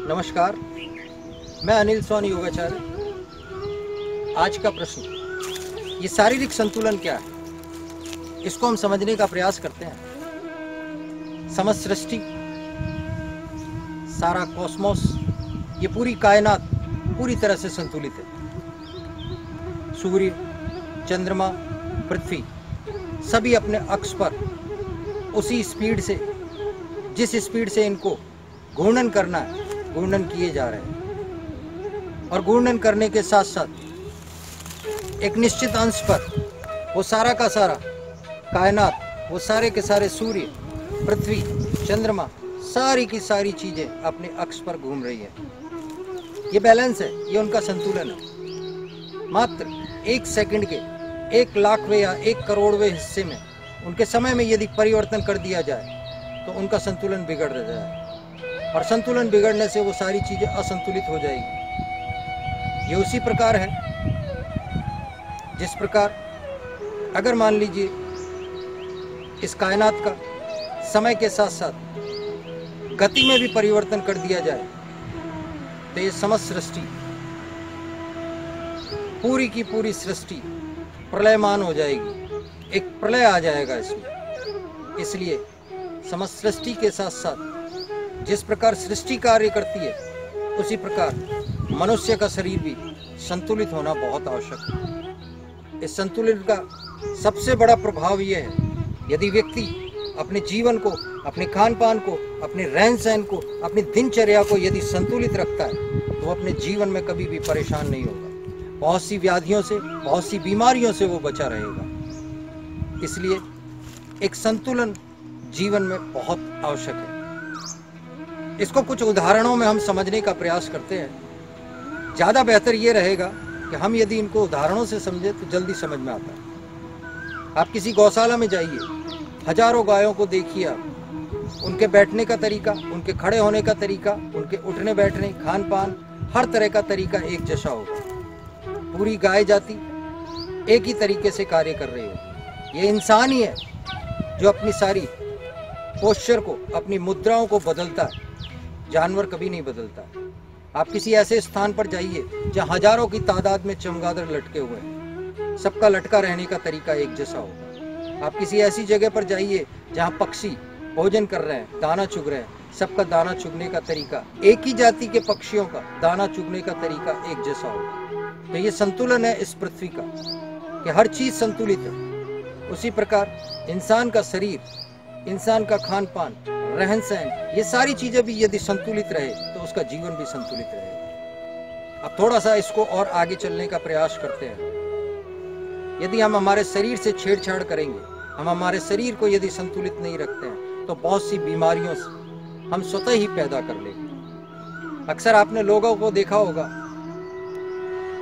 नमस्कार, मैं अनिल सोनी योगाचार्य। आज का प्रश्न, ये शारीरिक संतुलन क्या है, इसको हम समझने का प्रयास करते हैं। समस्त सृष्टि, सारा कॉस्मोस, ये पूरी कायनात पूरी तरह से संतुलित है। सूर्य, चंद्रमा, पृथ्वी सभी अपने अक्ष पर उसी स्पीड से, जिस स्पीड से इनको घूर्णन करना है, घूर्णन किए जा रहे हैं। और घूर्णन करने के साथ साथ एक निश्चित अंश पर वो सारा का सारा कायनात, वो सारे के सारे सूर्य, पृथ्वी, चंद्रमा, सारी की सारी चीजें अपने अक्ष पर घूम रही है। ये बैलेंस है, ये उनका संतुलन है। मात्र 1 सेकंड के 1 लाखवें या 1 करोड़वें हिस्से में उनके समय में यदि परिवर्तन कर दिया जाए तो उनका संतुलन बिगड़ जाए, और संतुलन बिगड़ने से वो सारी चीजें असंतुलित हो जाएगी। ये उसी प्रकार है जिस प्रकार अगर मान लीजिए इस कायनात का समय के साथ साथ गति में भी परिवर्तन कर दिया जाए तो ये समस्त सृष्टि, पूरी की पूरी सृष्टि प्रलयमान हो जाएगी, एक प्रलय आ जाएगा इसमें। इसलिए समस्त सृष्टि के साथ साथ जिस प्रकार सृष्टि कार्य करती है, उसी प्रकार मनुष्य का शरीर भी संतुलित होना बहुत आवश्यक है। इस संतुलन का सबसे बड़ा प्रभाव यह है, यदि व्यक्ति अपने जीवन को, अपने खान पान को, अपने रहन सहन को, अपनी दिनचर्या को यदि संतुलित रखता है तो अपने जीवन में कभी भी परेशान नहीं होगा। बहुत सी व्याधियों से, बहुत सी बीमारियों से वो बचा रहेगा। इसलिए एक संतुलन जीवन में बहुत आवश्यक है। इसको कुछ उदाहरणों में हम समझने का प्रयास करते हैं। ज़्यादा बेहतर ये रहेगा कि हम यदि इनको उदाहरणों से समझें तो जल्दी समझ में आता है। आप किसी गौशाला में जाइए, हजारों गायों को देखिए आप, उनके बैठने का तरीका, उनके खड़े होने का तरीका, उनके उठने बैठने, खान पान, हर तरह का तरीका एक जैसा होगा। पूरी गाय जाति एक ही तरीके से कार्य कर रही है। ये इंसान ही है जो अपनी सारी पोस्चर को, अपनी मुद्राओं को बदलता है, जानवर कभी नहीं बदलता। आप किसी ऐसे स्थान पर जाइए जहाँ हजारों की तादाद में चमगादड़ लटके हुए हैं, सबका लटका रहने का तरीका एक जैसा होगा। आप किसी ऐसी जगह पर जाइए जहाँ पक्षी भोजन कर रहे हैं, दाना चुग रहे हैं, सबका दाना चुगने का तरीका, एक ही जाति के पक्षियों का दाना चुगने का तरीका एक जैसा होगा। तो ये संतुलन है इस पृथ्वी का, कि हर चीज संतुलित है। उसी प्रकार इंसान का शरीर, इंसान का खान पान, रहन सहन, ये सारी चीजें भी यदि संतुलित रहे तो उसका जीवन भी संतुलित रहेगा। अब थोड़ा सा इसको और आगे चलने का प्रयास करते हैं। यदि हम हमारे शरीर से छेड़छाड़ करेंगे, हम हमारे शरीर को यदि संतुलित नहीं रखते हैं तो बहुत सी बीमारियों से हम स्वतः ही पैदा कर लेंगे। अक्सर आपने लोगों को देखा होगा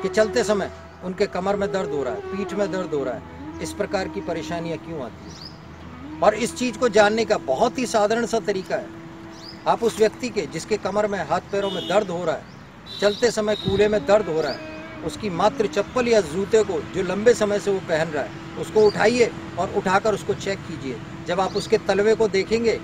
कि चलते समय उनके कमर में दर्द हो रहा है, पीठ में दर्द हो रहा है। इस प्रकार की परेशानियां क्यों आती हैं? और इस चीज को जानने का बहुत ही साधारण सा तरीका है। आप उस व्यक्ति के जिसके कमर में, हाथ पैरों में दर्द हो रहा है, चलते समय कूल्हे में दर्द हो रहा है, उसकी मात्र चप्पल या जूते को जो लंबे समय से वो पहन रहा है, उसको उठाइए और उठाकर उसको चेक कीजिए। जब आप उसके तलवे को देखेंगे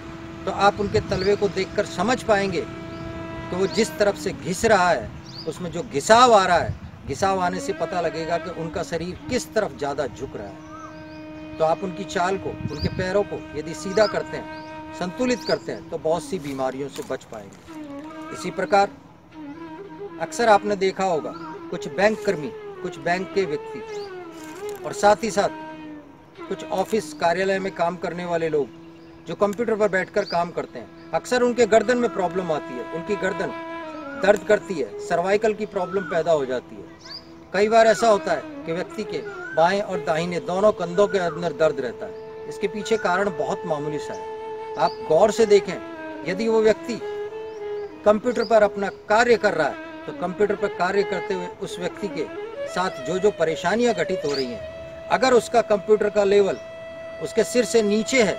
तो आप उनके तलवे को देखकर समझ पाएंगे कि वो जिस तरफ से घिस रहा है, उसमें जो घिसाव आ रहा है, घिसाव आने से पता लगेगा कि उनका शरीर किस तरफ ज़्यादा झुक रहा है। तो आप उनकी चाल को, उनके पैरों को यदि सीधा करते हैं, संतुलित करते हैं तो बहुत सी बीमारियों से बच पाएंगे। इसी प्रकार अक्सर आपने देखा होगा कुछ बैंक कर्मी, कुछ बैंक के व्यक्ति और साथ ही साथ कुछ ऑफिस कार्यालय में काम करने वाले लोग जो कंप्यूटर पर बैठकर काम करते हैं, अक्सर उनके गर्दन में प्रॉब्लम आती है, उनकी गर्दन दर्द करती है, सर्वाइकल की प्रॉब्लम पैदा हो जाती है। कई बार ऐसा होता है कि व्यक्ति के बाएं और दाहिने दोनों कंधों के अंदर दर्द रहता है। इसके पीछे कारण बहुत मामूली सा है। आप गौर से देखें, यदि वो व्यक्ति कंप्यूटर पर अपना कार्य कर रहा है तो कंप्यूटर पर कार्य करते हुए उस व्यक्ति के साथ जो जो परेशानियां घटित हो रही हैं, अगर उसका कंप्यूटर का लेवल उसके सिर से नीचे है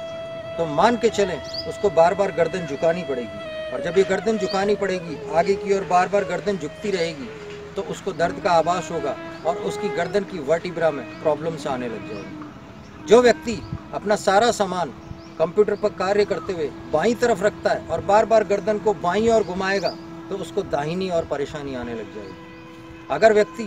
तो मान के चलें उसको बार बार गर्दन झुकानी पड़ेगी। और जब ये गर्दन झुकानी पड़ेगी, आगे की ओर बार बार गर्दन झुकती रहेगी तो उसको दर्द का आभास होगा और उसकी गर्दन की वर्टिब्रा में प्रॉब्लम्स आने लग जाएगी। जो व्यक्ति अपना सारा सामान कंप्यूटर पर कार्य करते हुए बाईं तरफ रखता है और बार बार गर्दन को बाईं ओर घुमाएगा तो उसको दाहिनी और परेशानी आने लग जाएगी। अगर व्यक्ति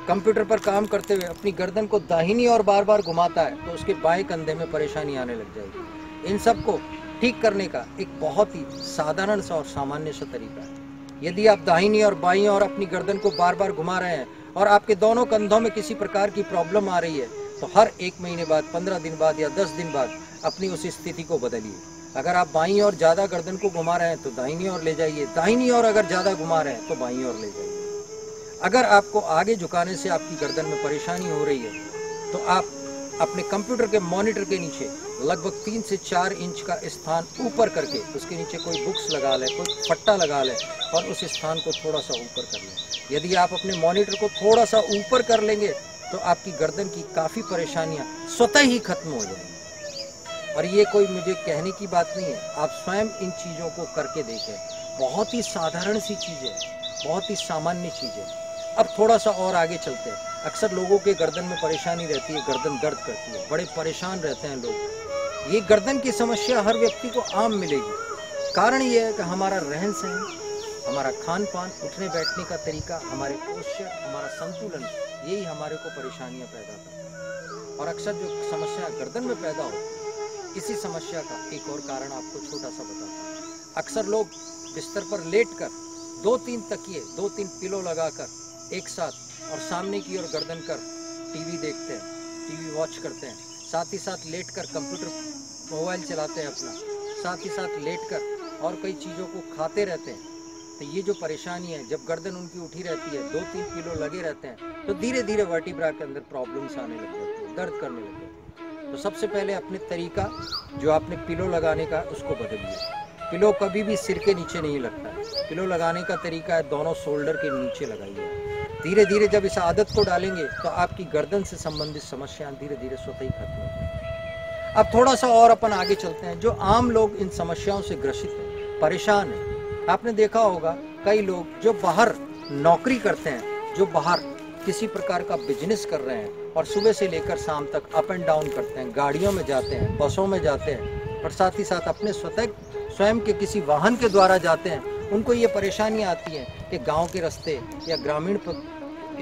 कंप्यूटर पर काम करते हुए अपनी गर्दन को दाहिनी और बार बार घुमाता है तो उसके बाएं कंधे में परेशानी आने लग जाएगी। इन सब को ठीक करने का एक बहुत ही साधारण सा और सामान्य सा तरीका है। यदि आप दाहिनी और बाईं और अपनी गर्दन को बार बार घुमा रहे हैं और आपके दोनों कंधों में किसी प्रकार की प्रॉब्लम आ रही है तो हर 1 महीने बाद, 15 दिन बाद या 10 दिन बाद अपनी उस स्थिति को बदलिए। अगर आप बाईं और ज़्यादा गर्दन को घुमा रहे हैं तो दाहिनी ओर ले जाइए, दाहिनी ओर अगर ज़्यादा घुमा रहे हैं तो बाईं ओर ले जाइए। अगर आपको आगे झुकाने से आपकी गर्दन में परेशानी हो रही है तो आप अपने कंप्यूटर के मॉनिटर के नीचे लगभग 3 से 4 इंच का स्थान ऊपर करके उसके नीचे कोई बुक्स लगा लें, कोई पट्टा लगा लें और उस स्थान को थोड़ा सा ऊपर कर लें। यदि आप अपने मॉनिटर को थोड़ा सा ऊपर कर लेंगे तो आपकी गर्दन की काफ़ी परेशानियां स्वतः ही खत्म हो जाएंगी। और ये कोई मुझे कहने की बात नहीं है, आप स्वयं इन चीज़ों को करके देखें। बहुत ही साधारण सी चीज़ है, बहुत ही सामान्य चीज़ है। अब थोड़ा सा और आगे चलते हैं। अक्सर लोगों के गर्दन में परेशानी रहती है, गर्दन दर्द करती है, बड़े परेशान रहते हैं लोग। ये गर्दन की समस्या हर व्यक्ति को आम मिलेगी। कारण ये है कि हमारा रहन सहन, हमारा खान पान, उठने बैठने का तरीका, हमारे पोस्चर, हमारा संतुलन, यही हमारे को परेशानियां पैदा करता है। और अक्सर जो समस्या गर्दन में पैदा होती है, इसी समस्या का एक और कारण आपको छोटा सा बताता हूँ। अक्सर लोग बिस्तर पर लेटकर 2-3 तकिए, 2-3 पिलो लगाकर एक साथ और सामने की ओर गर्दन कर टीवी देखते हैं, टीवी वॉच करते हैं, साथ ही साथ लेटकर कंप्यूटर, मोबाइल चलाते हैं अपना, साथ ही साथ लेटकर और कई चीज़ों को खाते रहते हैं। तो ये जो परेशानी है, जब गर्दन उनकी उठी रहती है, 2-3 किलो लगे रहते हैं, तो धीरे धीरे वर्टिब्रा के अंदर प्रॉब्लम्स आने लग जाती है, दर्द करने लग जाती है। तो सबसे पहले अपने तरीका जो आपने पिलो लगाने का उसको बदलिए। पिलो कभी भी सिर के नीचे नहीं लगता है। पिलो लगाने का तरीका है दोनों शोल्डर के नीचे लगाइए। धीरे धीरे जब इस आदत को डालेंगे तो आपकी गर्दन से संबंधित समस्याएं धीरे धीरे स्वतः ही खत्म हो जाएंगी। अब थोड़ा सा और अपन आगे चलते हैं। जो आम लोग इन समस्याओं से ग्रसित हैं, परेशान हैं, आपने देखा होगा कई लोग जो बाहर नौकरी करते हैं, जो बाहर किसी प्रकार का बिजनेस कर रहे हैं और सुबह से लेकर शाम तक अप एंड डाउन करते हैं, गाड़ियों में जाते हैं, बसों में जाते हैं और साथ ही साथ अपने स्वयं के किसी वाहन के द्वारा जाते हैं, उनको ये परेशानी आती है कि गांव के रास्ते या ग्रामीण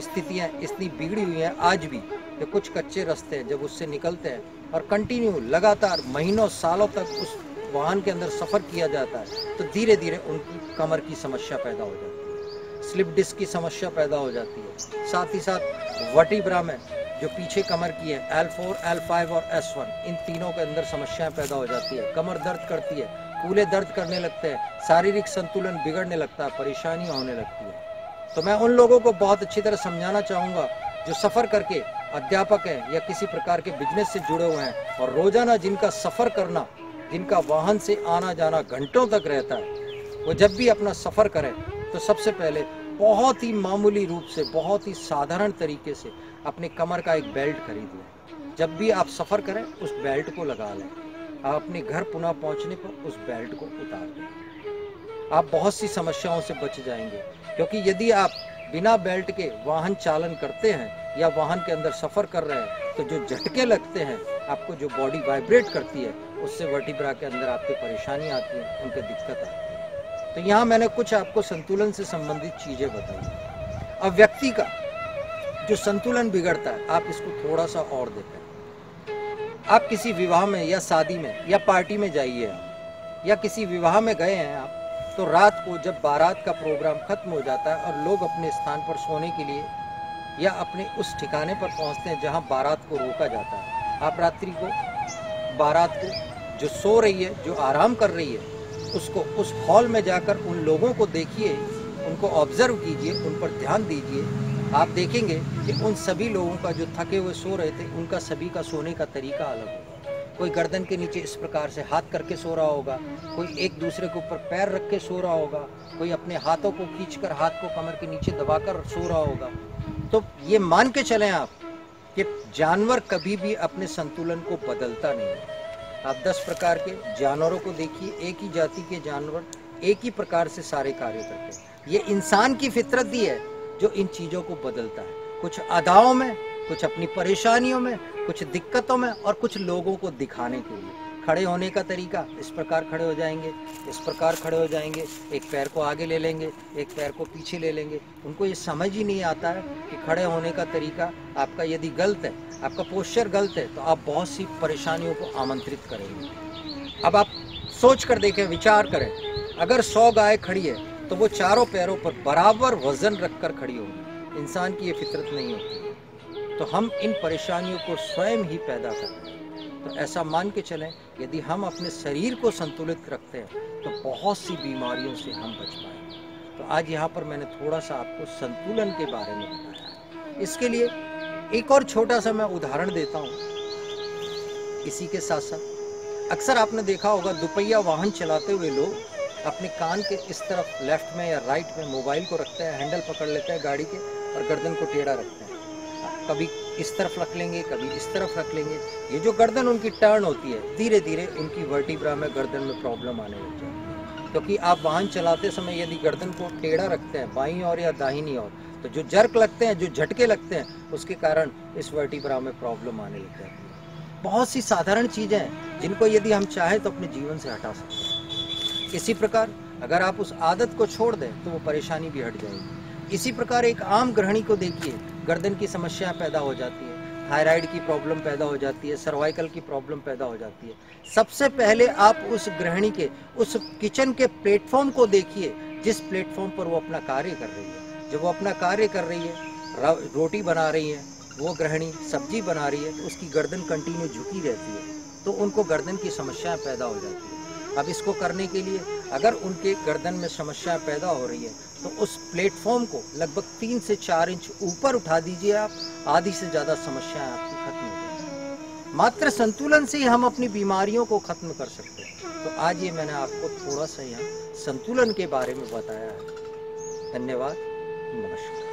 स्थितियाँ इतनी बिगड़ी हुई हैं आज भी कि कुछ कच्चे रास्ते हैं, जब उससे निकलते हैं और कंटिन्यू लगातार महीनों सालों तक उस वाहन के अंदर सफ़र किया जाता है तो धीरे धीरे उनकी कमर की समस्या पैदा हो जाती है, स्लिप डिस्क की समस्या पैदा हो जाती है। साथ ही साथ वर्टिब्रा में जो पीछे कमर की है, L4, L5 और S1, इन तीनों के अंदर समस्याएं पैदा हो जाती है। कमर दर्द करती है, कूल्हे दर्द करने लगते हैं, शारीरिक संतुलन बिगड़ने लगता है, परेशानियां होने लगती है। तो मैं उन लोगों को बहुत अच्छी तरह समझाना चाहूँगा जो सफ़र करके अध्यापक हैं या किसी प्रकार के बिजनेस से जुड़े हुए हैं और रोज़ाना जिनका सफ़र करना, जिनका वाहन से आना जाना घंटों तक रहता है, वो जब भी अपना सफ़र करें तो सबसे पहले बहुत ही मामूली रूप से, बहुत ही साधारण तरीके से अपने कमर का एक बेल्ट खरीद लें। जब भी आप सफ़र करें उस बेल्ट को लगा लें। आप अपने घर पुनः पहुंचने पर उस बेल्ट को उतार दें। आप बहुत सी समस्याओं से बच जाएंगे, क्योंकि यदि आप बिना बेल्ट के वाहन चालन करते हैं या वाहन के अंदर सफ़र कर रहे हैं तो जो झटके लगते हैं, आपको जो बॉडी वाइब्रेट करती है, उससे वर्टिब्रा के अंदर आपकी परेशानी आती है, उनकी दिक्कत आती है। तो यहाँ मैंने कुछ आपको संतुलन से संबंधित चीज़ें बताई। अब व्यक्ति का जो संतुलन बिगड़ता है, आप इसको थोड़ा सा और देखें। आप किसी विवाह में या शादी में या पार्टी में जाइए या किसी विवाह में गए हैं आप, तो रात को जब बारात का प्रोग्राम खत्म हो जाता है और लोग अपने स्थान पर सोने के लिए या अपने उस ठिकाने पर पहुंचते हैं जहां बारात को रोका जाता है, आप रात्रि को बारात को जो सो रही है, जो आराम कर रही है, उसको उस हॉल में जाकर उन लोगों को देखिए, उनको ऑब्जर्व कीजिए, उन पर ध्यान दीजिए। आप देखेंगे कि उन सभी लोगों का जो थके हुए सो रहे थे, उनका सभी का सोने का तरीका अलग होगा। कोई गर्दन के नीचे इस प्रकार से हाथ करके सो रहा होगा, कोई एक दूसरे के ऊपर पैर रख के सो रहा होगा, कोई अपने हाथों को खींचकर हाथ को कमर के नीचे दबाकर सो रहा होगा। तो ये मान के चलें आप कि जानवर कभी भी अपने संतुलन को बदलता नहीं है। आप 10 प्रकार के जानवरों को देखिए, एक ही जाति के जानवर एक ही प्रकार से सारे कार्य करते हैं। ये इंसान की फितरत ही है जो इन चीज़ों को बदलता है, कुछ अदाओं में, कुछ अपनी परेशानियों में, कुछ दिक्कतों में और कुछ लोगों को दिखाने के लिए। खड़े होने का तरीका, इस प्रकार खड़े हो जाएंगे, इस प्रकार खड़े हो जाएंगे, एक पैर को आगे ले लेंगे, एक पैर को पीछे ले लेंगे। उनको ये समझ ही नहीं आता है कि खड़े होने का तरीका आपका यदि गलत है, आपका पोस्चर गलत है, तो आप बहुत सी परेशानियों को आमंत्रित करेंगे। अब आप सोच कर देखें, विचार करें, अगर 100 गाय खड़ी है तो वो चारों पैरों पर बराबर वजन रखकर खड़ी होगी। इंसान की ये फितरत नहीं होती, तो हम इन परेशानियों को स्वयं ही पैदा करते हैं। तो ऐसा मान के चलें, यदि हम अपने शरीर को संतुलित रखते हैं तो बहुत सी बीमारियों से हम बच पाएंगे। तो आज यहाँ पर मैंने थोड़ा सा आपको संतुलन के बारे में बताया है। इसके लिए एक और छोटा सा मैं उदाहरण देता हूँ। इसी के साथ साथ अक्सर आपने देखा होगा, दुपहिया वाहन चलाते हुए लोग अपने कान के इस तरफ लेफ्ट में या राइट में मोबाइल को रखते हैं, हैंडल पकड़ लेते हैं गाड़ी के और गर्दन को टेढ़ा रखते हैं। कभी इस तरफ रख लेंगे, कभी इस तरफ रख लेंगे। ये जो गर्दन उनकी टर्न होती है, धीरे धीरे उनकी वर्टिब्रा में, गर्दन में प्रॉब्लम आने लग जाती है। क्योंकि आप वाहन चलाते समय यदि गर्दन को टेढ़ा रखते हैं बाईं ओर या दाहिनी ओर, तो जो जर्क लगते हैं, जो झटके लगते हैं, उसके कारण इस वर्टिब्रा में प्रॉब्लम आने लग जाती है। बहुत सी साधारण चीज़ें हैं जिनको यदि हम चाहें तो अपने जीवन से हटा सकते हैं। इसी प्रकार अगर आप उस आदत को छोड़ दें तो वो परेशानी भी हट जाएगी। इसी प्रकार एक आम गृहिणी को देखिए, गर्दन की समस्याएं पैदा हो जाती है, थायराइड की प्रॉब्लम पैदा हो जाती है, सर्वाइकल की प्रॉब्लम पैदा हो जाती है। सबसे पहले आप उस गृहिणी के उस किचन के प्लेटफॉर्म को देखिए, जिस प्लेटफॉर्म पर वो अपना कार्य कर रही है। जब वो अपना कार्य कर रही है, रोटी बना रही है, वो गृहिणी सब्जी बना रही है, तो उसकी गर्दन कंटिन्यू झुकी रहती है, तो उनको गर्दन की समस्याएं पैदा हो जाती है। अब इसको करने के लिए अगर उनके गर्दन में समस्या पैदा हो रही है तो उस प्लेटफॉर्म को लगभग 3 से 4 इंच ऊपर उठा दीजिए आप, आधी से ज़्यादा समस्याएं आपकी खत्म हो जाएंगी। मात्र संतुलन से ही हम अपनी बीमारियों को खत्म कर सकते हैं। तो आज ये मैंने आपको थोड़ा सा यहाँ संतुलन के बारे में बताया है। धन्यवाद, नमस्कार।